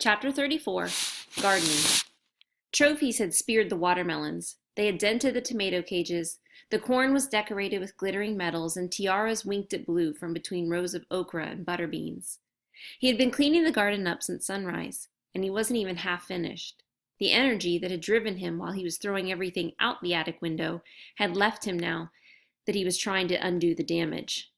Chapter 34, Gardening. Trophies had speared the watermelons. They had dented the tomato cages. The corn was decorated with glittering medals, and tiaras winked at Blue from between rows of okra and butter beans. He had been cleaning the garden up since sunrise, and he wasn't even half finished. The energy that had driven him while he was throwing everything out the attic window had left him now that he was trying to undo the damage.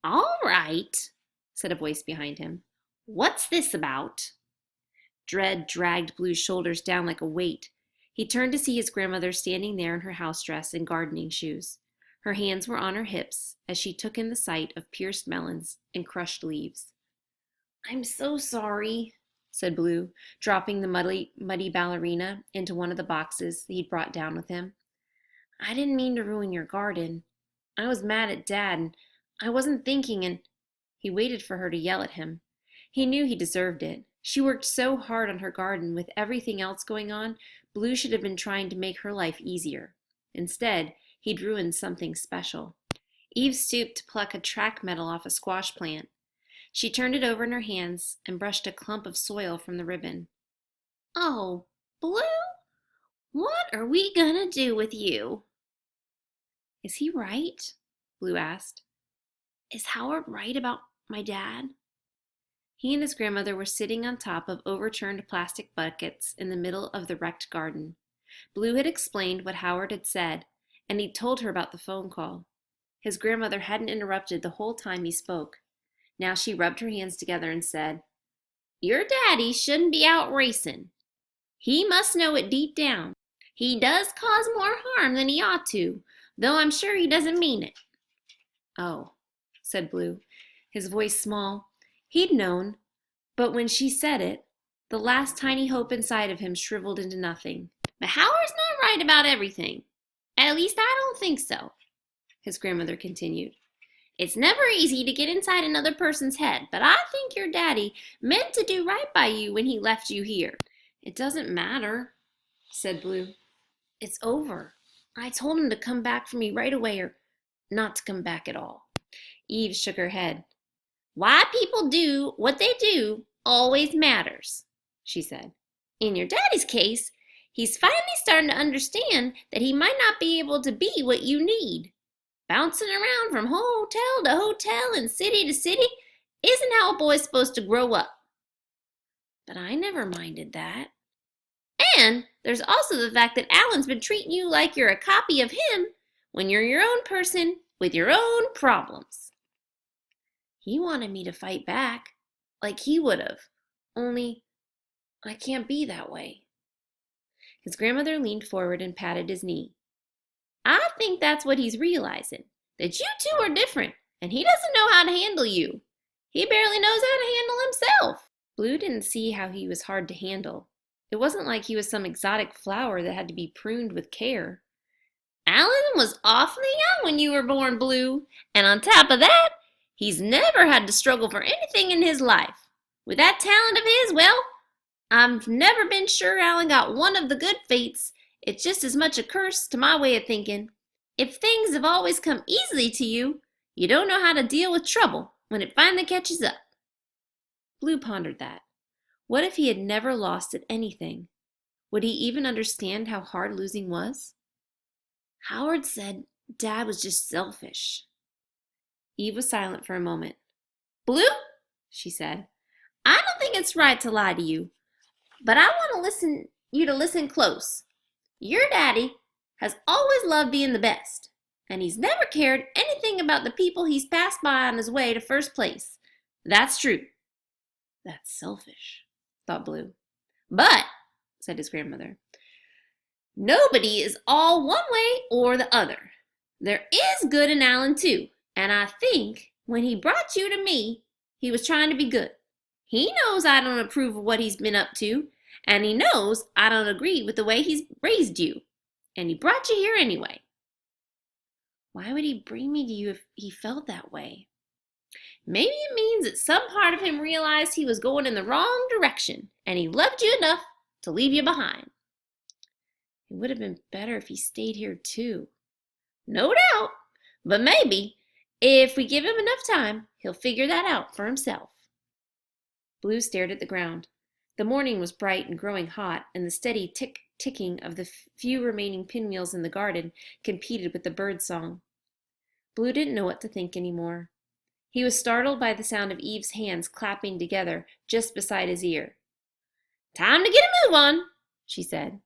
"All right," said a voice behind him. "What's this about?" Dread dragged Blue's shoulders down like a weight. He turned to see his grandmother standing there in her house dress and gardening shoes. Her hands were on her hips as she took in the sight of pierced melons and crushed leaves. "I'm so sorry," said Blue, dropping the muddy ballerina into one of the boxes he'd brought down with him. "I didn't mean to ruin your garden. I was mad at Dad, and I wasn't thinking," and he waited for her to yell at him. He knew he deserved it. She worked so hard on her garden. With everything else going on, Blue should have been trying to make her life easier. Instead, he'd ruined something special. Eve stooped to pluck a track metal off a squash plant. She turned it over in her hands and brushed a clump of soil from the ribbon. "Oh, Blue, what are we gonna do with you?" "Is he right?" Blue asked. "Is Howard right about my dad?" He and his grandmother were sitting on top of overturned plastic buckets in the middle of the wrecked garden. Blue had explained what Howard had said, and he'd told her about the phone call. His grandmother hadn't interrupted the whole time he spoke. Now she rubbed her hands together and said, "Your daddy shouldn't be out racing. He must know it deep down. He does cause more harm than he ought to, though I'm sure he doesn't mean it." "Oh," said Blue, his voice small. He'd known, but when she said it, the last tiny hope inside of him shriveled into nothing. "But Howard's not right about everything. At least I don't think so," his grandmother continued. "It's never easy to get inside another person's head, but I think your daddy meant to do right by you when he left you here." "It doesn't matter," said Blue. "It's over. I told him to come back for me right away or not to come back at all." Eve shook her head. "Why people do what they do always matters," she said. "In your daddy's case, he's finally starting to understand that he might not be able to be what you need. Bouncing around from hotel to hotel and city to city isn't how a boy's supposed to grow up." "But I never minded that." "And there's also the fact that Alan's been treating you like you're a copy of him when you're your own person with your own problems." "He wanted me to fight back, like he would have. Only, I can't be that way." His grandmother leaned forward and patted his knee. "I think that's what he's realizing, that you two are different, and he doesn't know how to handle you. He barely knows how to handle himself." Blue didn't see how he was hard to handle. It wasn't like he was some exotic flower that had to be pruned with care. "Alan was awfully young when you were born, Blue, and on top of that, he's never had to struggle for anything in his life. With that talent of his, well, I've never been sure Alan got one of the good fates. It's just as much a curse to my way of thinking. If things have always come easily to you, you don't know how to deal with trouble when it finally catches up." Blue pondered that. What if he had never lost at anything? Would he even understand how hard losing was? "Howard said Dad was just selfish." Eve was silent for a moment. "Blue," she said, "I don't think it's right to lie to you, but I want you to listen close. Your daddy has always loved being the best, and he's never cared anything about the people he's passed by on his way to first place. That's true." "That's selfish," thought Blue. "But," said his grandmother, "nobody is all one way or the other. There is good in Alan, too. And I think when he brought you to me, he was trying to be good. He knows I don't approve of what he's been up to, and he knows I don't agree with the way he's raised you. And he brought you here anyway." "Why would he bring me to you if he felt that way?" "Maybe it means that some part of him realized he was going in the wrong direction, and he loved you enough to leave you behind." "It would have been better if he stayed here too." "No doubt, but maybe, if we give him enough time, he'll figure that out for himself." Blue stared at the ground. The morning was bright and growing hot, and the steady ticking of the few remaining pinwheels in the garden competed with the bird song. Blue didn't know what to think any more. He was startled by the sound of Eve's hands clapping together just beside his ear. "Time to get a move on," she said.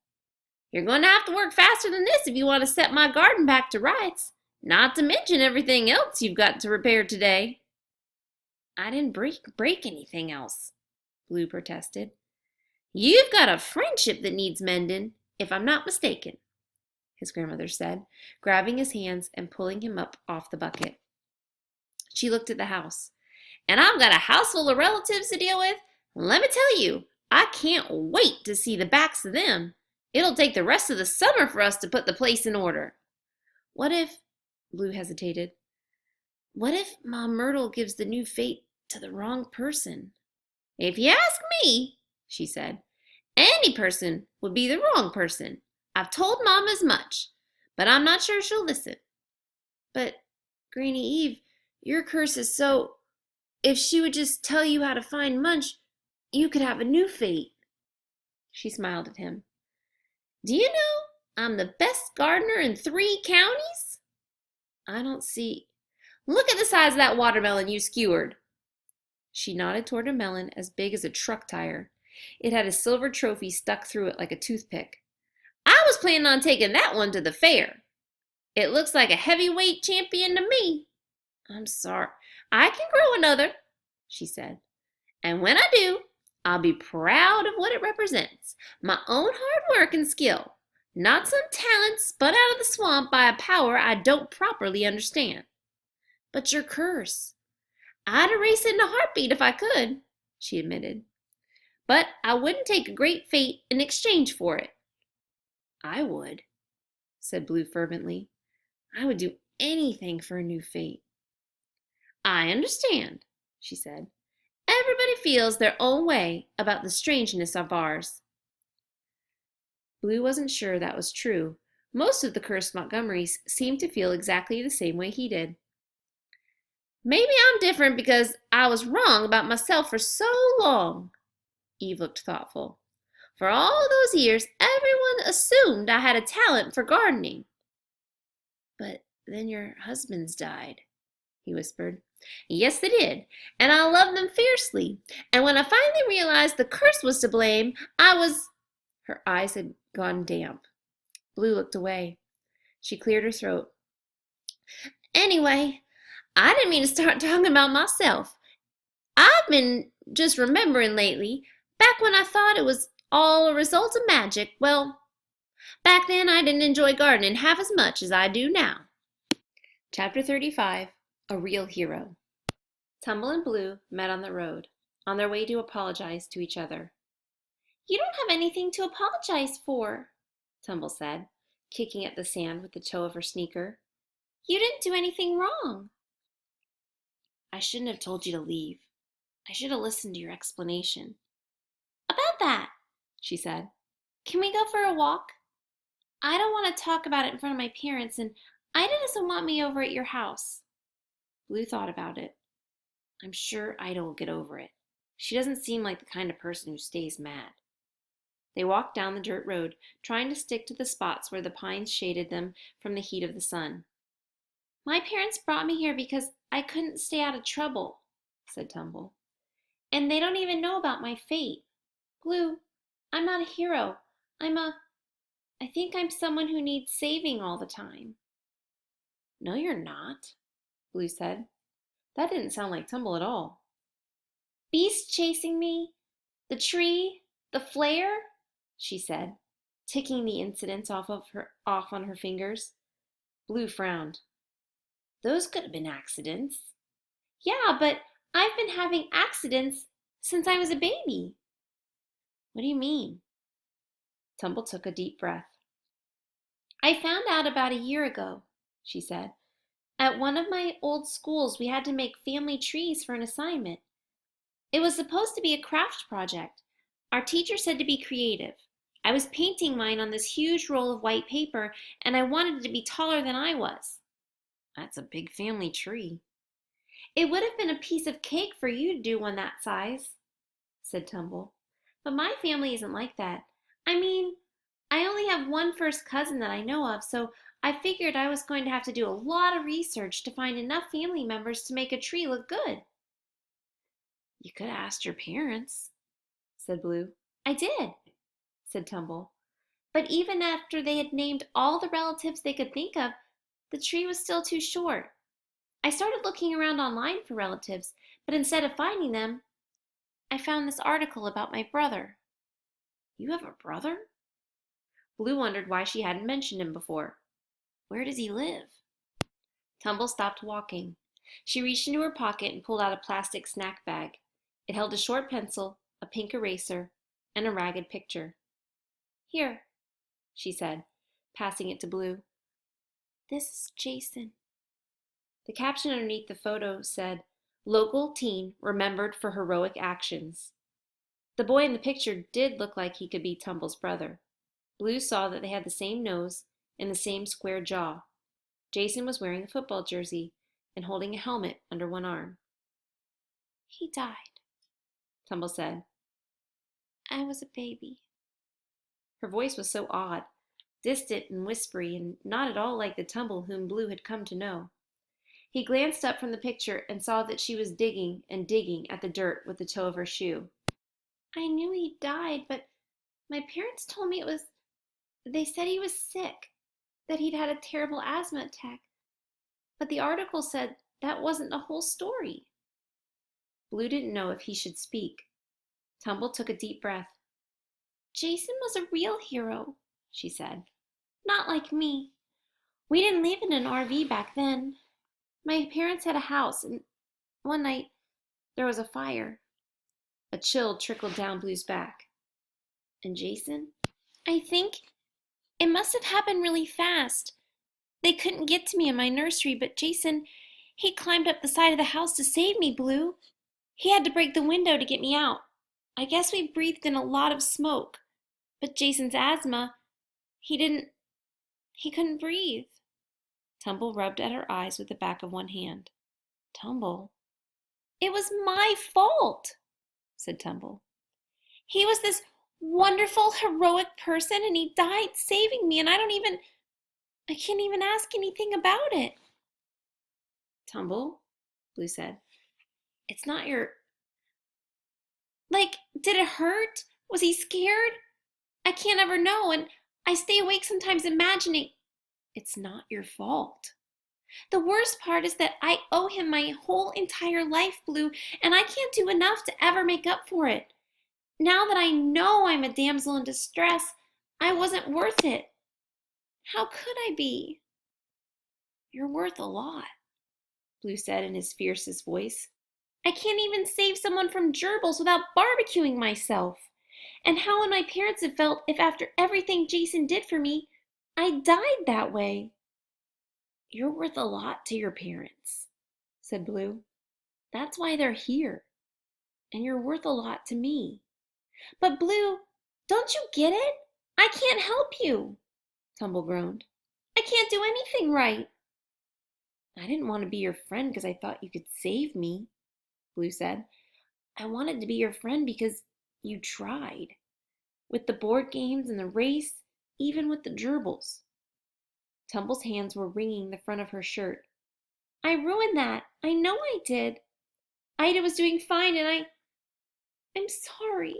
"You're going to have to work faster than this if you want to set my garden back to rights, not to mention everything else you've got to repair today." "I didn't break anything else," Blue protested. "You've got a friendship that needs mending, if I'm not mistaken," his grandmother said, grabbing his hands and pulling him up off the bucket. She looked at the house. "And I've got a house full of relatives to deal with. Let me tell you, I can't wait to see the backs of them. It'll take the rest of the summer for us to put the place in order." "What if," Blue hesitated, "what if Ma Myrtle gives the new fate to the wrong person?" "If you ask me," she said, "any person would be the wrong person. I've told Mom as much, but I'm not sure she'll listen." "But, Granny Eve, your curse is so... If she would just tell you how to find Munch, you could have a new fate." She smiled at him. "Do you know I'm the best gardener in 3 counties? I don't see... Look at the size of that watermelon you skewered." She nodded toward a melon as big as a truck tire. It had a silver trophy stuck through it like a toothpick. "I was planning on taking that one to the fair. It looks like a heavyweight champion to me." "I'm sorry. I can grow another," she said. "And when I do, I'll be proud of what it represents. My own hard work and skill, not some talent spun out of the swamp by a power I don't properly understand." "But your curse..." "I'd erase it in a heartbeat if I could," she admitted. "But I wouldn't take a great fate in exchange for it." "I would," said Blue fervently. "I would do anything for a new fate." "I understand," she said. "Everybody feels their own way about the strangeness of ours." Blue wasn't sure that was true. Most of the cursed Montgomerys seemed to feel exactly the same way he did. "Maybe I'm different because I was wrong about myself for so long." Eve looked thoughtful. "For all those years, everyone assumed I had a talent for gardening." "But then your husbands died," he whispered. "Yes, they did, and I loved them fiercely. And when I finally realized the curse was to blame, I was..." Her eyes had gone damp. Blue looked away. She cleared her throat. "Anyway, I didn't mean to start talking about myself. I've been just remembering lately, back when I thought it was all a result of magic. Well, back then I didn't enjoy gardening half as much as I do now." Chapter 35, A Real Hero. Tumble and Blue met on the road, on their way to apologize to each other. "You don't have anything to apologize for," Tumble said, kicking at the sand with the toe of her sneaker. "You didn't do anything wrong." "I shouldn't have told you to leave. I should have listened to your explanation." "About that," she said, "can we go for a walk? I don't want to talk about it in front of my parents, and Ida doesn't want me over at your house." Blue thought about it. "I'm sure Ida will get over it. She doesn't seem like the kind of person who stays mad." They walked down the dirt road, trying to stick to the spots where the pines shaded them from the heat of the sun. "My parents brought me here because I couldn't stay out of trouble," said Tumble. "And they don't even know about my fate. Blue, I'm not a hero. I think I'm someone who needs saving all the time." "No, you're not," Blue said. That didn't sound like Tumble at all. "Beasts chasing me, the tree, the flare," she said, ticking the incidents off on her fingers. Blue frowned. "Those could have been accidents." "Yeah, but I've been having accidents since I was a baby." "What do you mean?" Tumble took a deep breath. "I found out about a year ago," she said. "At one of my old schools, we had to make family trees for an assignment. It was supposed to be a craft project. Our teacher said to be creative. I was painting mine on this huge roll of white paper, and I wanted it to be taller than I was." "That's a big family tree." "It would have been a piece of cake for you to do one that size," said Tumble. But my family isn't like that. I mean, I only have one first cousin that I know of, so I figured I was going to have to do a lot of research to find enough family members to make a tree look good. You could have asked your parents, said Blue. I did, said Tumble. But even after they had named all the relatives they could think of, the tree was still too short. I started looking around online for relatives, but instead of finding them, I found this article about my brother. You have a brother? Blue wondered why she hadn't mentioned him before. Where does he live? Tumble stopped walking. She reached into her pocket and pulled out a plastic snack bag. It held a short pencil, a pink eraser, and a ragged picture. Here, she said, passing it to Blue. This is Jason. The caption underneath the photo said, Local teen remembered for heroic actions. The boy in the picture did look like he could be Tumble's brother. Blue saw that they had the same nose and the same square jaw. Jason was wearing a football jersey and holding a helmet under one arm. He died, Tumble said. I was a baby. Her voice was so odd, distant and whispery, and not at all like the Tumble whom Blue had come to know. He glanced up from the picture and saw that she was digging and digging at the dirt with the toe of her shoe. I knew he died, but my parents told me they said he was sick, that he'd had a terrible asthma attack. But the article said that wasn't the whole story. Blue didn't know if he should speak. Tumble took a deep breath. Jason was a real hero, she said. Not like me. We didn't live in an RV back then. My parents had a house, and one night there was a fire. A chill trickled down Blue's back. And Jason? I think it must have happened really fast. They couldn't get to me in my nursery, but Jason, he climbed up the side of the house to save me, Blue. He had to break the window to get me out. I guess we breathed in a lot of smoke. But Jason's asthma, he couldn't breathe. Tumble rubbed at her eyes with the back of one hand. Tumble? It was my fault, said Tumble. He was this wonderful, heroic person, and he died saving me, and I can't even ask anything about it. Tumble, Blue said. It's not your... did it hurt? Was he scared? I can't ever know, and I stay awake sometimes imagining. It's not your fault. The worst part is that I owe him my whole entire life, Blue, and I can't do enough to ever make up for it. Now that I know I'm a damsel in distress, I wasn't worth it. How could I be? You're worth a lot, Blue said in his fiercest voice. I can't even save someone from gerbils without barbecuing myself. And how would my parents have felt if after everything Jason did for me, I died that way? You're worth a lot to your parents, said Blue. That's why they're here. And you're worth a lot to me. But Blue, don't you get it? I can't help you, Tumble groaned. I can't do anything right. I didn't want to be your friend because I thought you could save me, Blue said. I wanted to be your friend because you tried. With the board games and the race, even with the gerbils. Tumble's hands were wringing the front of her shirt. I ruined that. I know I did. Ida was doing fine and I'm sorry.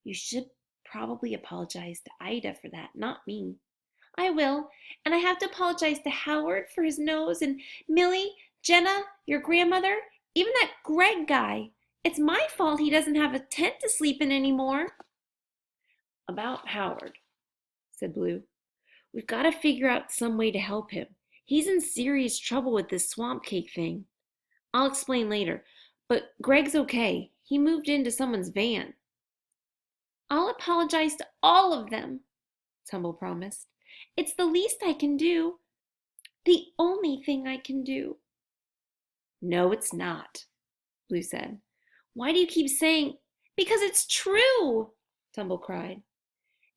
You should probably apologize to Ida for that, not me. I will, and I have to apologize to Howard for his nose, and Millie, Jenna, your grandmother, even that Greg guy. It's my fault he doesn't have a tent to sleep in anymore. About Howard, said Blue. We've got to figure out some way to help him. He's in serious trouble with this swamp cake thing. I'll explain later, but Greg's okay. He moved into someone's van. I'll apologize to all of them, Tumble promised. It's the least I can do. The only thing I can do. No, it's not, Blue said. Why do you keep saying... Because it's true, Tumble cried.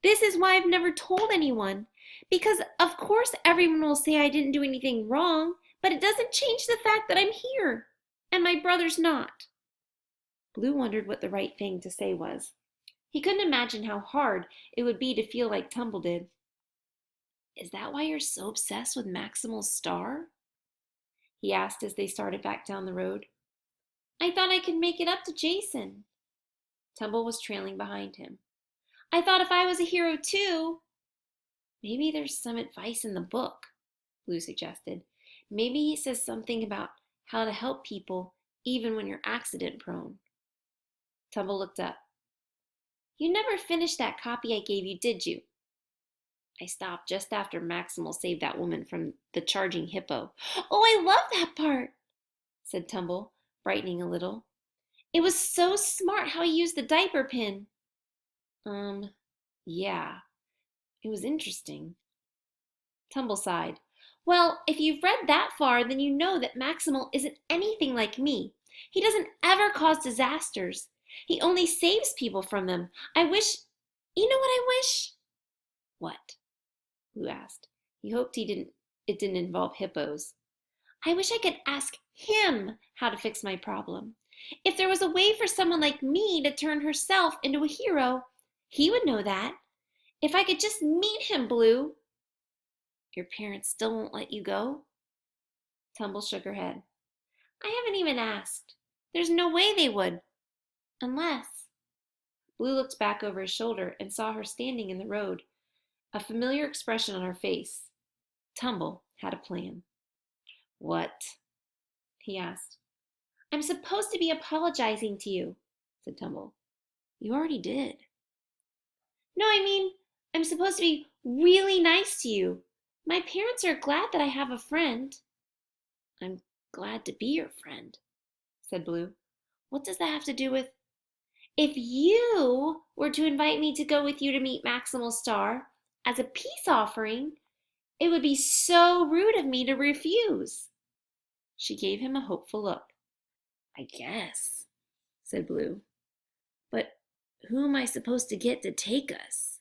This is why I've never told anyone. Because, of course, everyone will say I didn't do anything wrong, but it doesn't change the fact that I'm here, and my brother's not. Blue wondered what the right thing to say was. He couldn't imagine how hard it would be to feel like Tumble did. Is that why you're so obsessed with Maximal's star? He asked as they started back down the road. I thought I could make it up to Jason. Tumble was trailing behind him. I thought if I was a hero too. Maybe there's some advice in the book, Blue suggested. Maybe he says something about how to help people even when you're accident prone. Tumble looked up. You never finished that copy I gave you, did you? I stopped just after Maximal saved that woman from the charging hippo. Oh, I love that part, said Tumble, brightening a little. It was so smart how he used the diaper pin. Yeah, it was interesting. Tumble sighed. Well, if you've read that far, then you know that Maximal isn't anything like me. He doesn't ever cause disasters. He only saves people from them. I wish... You know what I wish? What? Blue asked. He hoped it didn't involve hippos. I wish I could ask him how to fix my problem. If there was a way for someone like me to turn herself into a hero, he would know that. If I could just meet him, Blue. Your parents still won't let you go? Tumble shook her head. I haven't even asked. There's no way they would. Unless... Blue looked back over his shoulder and saw her standing in the road, a familiar expression on her face. Tumble had a plan. What? He asked. I'm supposed to be apologizing to you, said Tumble. You already did. No, I mean, I'm supposed to be really nice to you. My parents are glad that I have a friend. I'm glad to be your friend, said Blue. What does that have to do with... If you were to invite me to go with you to meet Maximal Star as a peace offering, it would be so rude of me to refuse. She gave him a hopeful look. I guess, said Blue. But who am I supposed to get to take us?